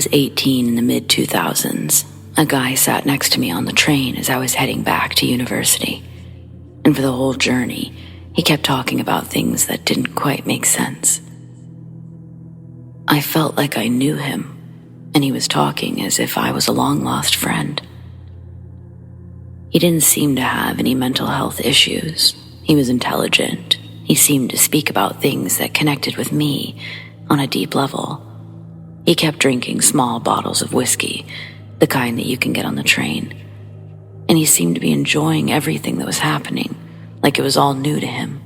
was 18 in the mid-2000s, a guy sat next to me on the train as I was heading back to university. And for the whole journey, he kept talking about things that didn't quite make sense. I felt like I knew him, and he was talking as if I was a long-lost friend. He didn't seem to have any mental health issues. He was intelligent. He seemed to speak about things that connected with me on a deep level. He kept drinking small bottles of whiskey, the kind that you can get on the train. And he seemed to be enjoying everything that was happening, like it was all new to him.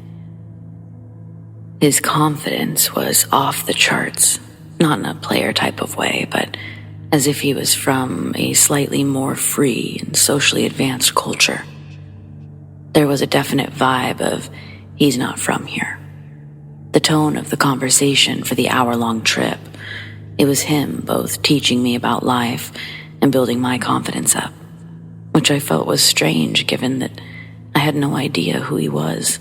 His confidence was off the charts, not in a player type of way, but as if he was from a slightly more free and socially advanced culture. There was a definite vibe of, he's not from here. The tone of the conversation for the hour-long trip, it was him both teaching me about life and building my confidence up, which I felt was strange given that I had no idea who he was.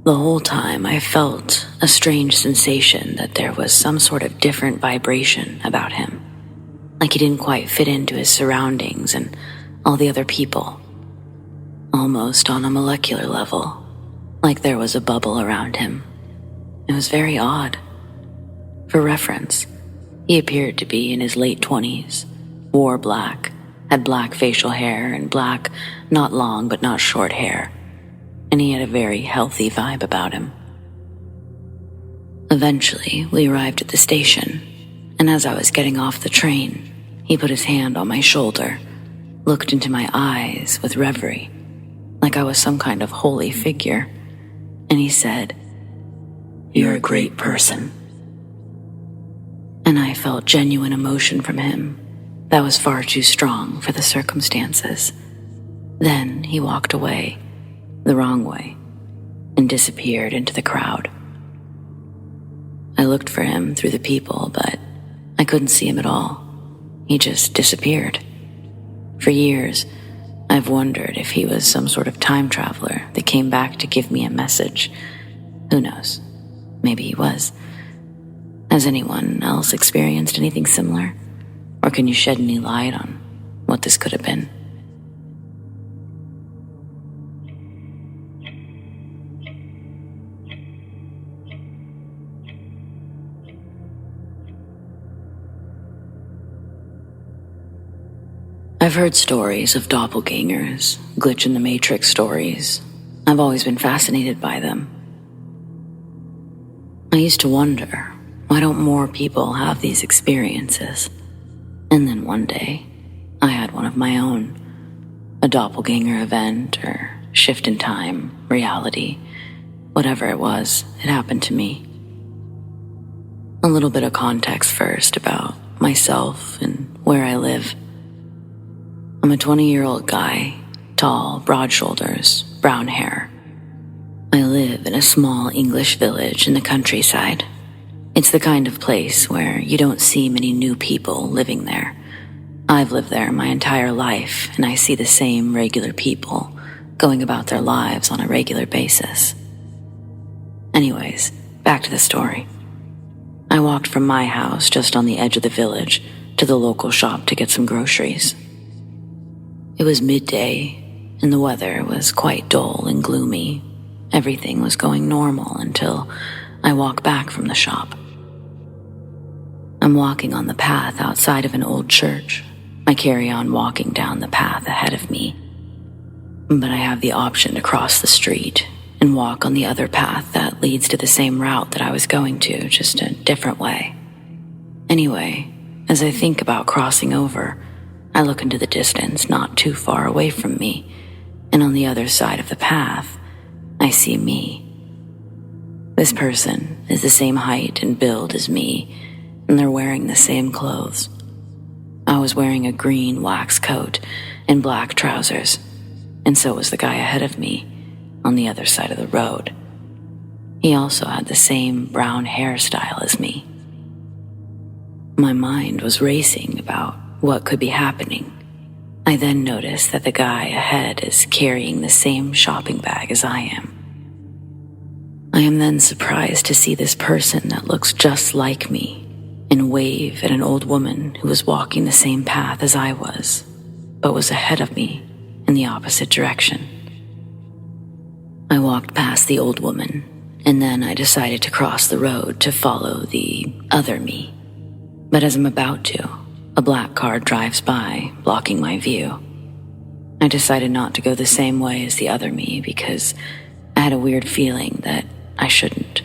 The whole time I felt a strange sensation that there was some sort of different vibration about him, like he didn't quite fit into his surroundings and all the other people, almost on a molecular level, like there was a bubble around him. It was very odd. For reference, he appeared to be in his late 20s, wore black, had black facial hair and black, not long but not short hair, and he had a very healthy vibe about him. Eventually, we arrived at the station, and as I was getting off the train, he put his hand on my shoulder, looked into my eyes with reverie, like I was some kind of holy figure, and he said, "You're a great person." And I felt genuine emotion from him that was far too strong for the circumstances. Then he walked away, the wrong way, and disappeared into the crowd. I looked for him through the people, but I couldn't see him at all. He just disappeared. For years, I've wondered if he was some sort of time traveler that came back to give me a message. Who knows? Maybe he was. Has anyone else experienced anything similar? Or can you shed any light on what this could have been? I've heard stories of doppelgangers, glitch in the matrix stories. I've always been fascinated by them. I used to wonder, why don't more people have these experiences? And then one day, I had one of my own. A doppelganger event or shift in time, reality, whatever it was, it happened to me. A little bit of context first about myself and where I live. I'm a 20-year-old guy, tall, broad shoulders, brown hair. I live in a small English village in the countryside. It's the kind of place where you don't see many new people living there. I've lived there my entire life, and I see the same regular people going about their lives on a regular basis. Anyways, back to the story. I walked from my house just on the edge of the village to the local shop to get some groceries. It was midday, and the weather was quite dull and gloomy. Everything was going normal until I walked back from the shop. I'm walking on the path outside of an old church. I carry on walking down the path ahead of me, but I have the option to cross the street and walk on the other path that leads to the same route that I was going to, just a different way. Anyway, as I think about crossing over, I look into the distance not too far away from me, and on the other side of the path, I see me. This person is the same height and build as me, and they're wearing the same clothes. I was wearing a green wax coat and black trousers, and so was the guy ahead of me on the other side of the road. He also had the same brown hairstyle as me. My mind was racing about what could be happening. I then noticed that the guy ahead is carrying the same shopping bag as I am. I am then surprised to see this person that looks just like me, and wave at an old woman who was walking the same path as I was, but was ahead of me in the opposite direction. I walked past the old woman, and then I decided to cross the road to follow the other me. But as I'm about to, a black car drives by, blocking my view. I decided not to go the same way as the other me because I had a weird feeling that I shouldn't.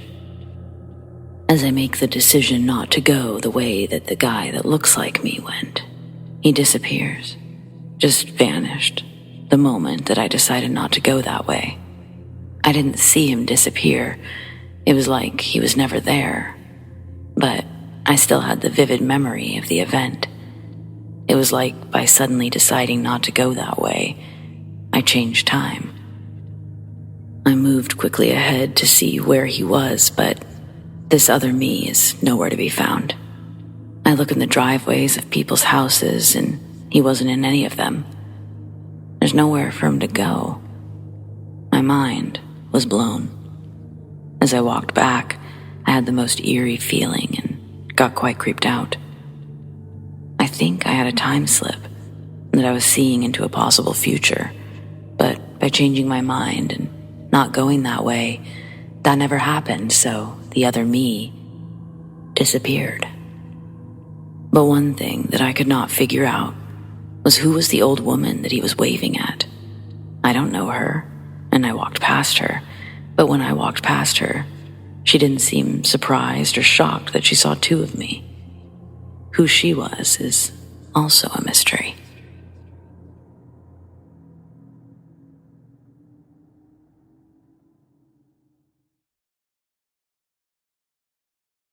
As I make the decision not to go the way that the guy that looks like me went, he disappears, just vanished, the moment that I decided not to go that way. I didn't see him disappear. It was like he was never there. But I still had the vivid memory of the event. It was like by suddenly deciding not to go that way, I changed time. I moved quickly ahead to see where he was, but this other me is nowhere to be found. I look in the driveways of people's houses, and he wasn't in any of them. There's nowhere for him to go. My mind was blown. As I walked back, I had the most eerie feeling and got quite creeped out. I think I had a time slip, that I was seeing into a possible future, but by changing my mind and not going that way, that never happened, so the other me disappeared. But one thing that I could not figure out was who was the old woman that he was waving at. I don't know her, and I walked past her, but when I walked past her, she didn't seem surprised or shocked that she saw two of me. Who she was is also a mystery.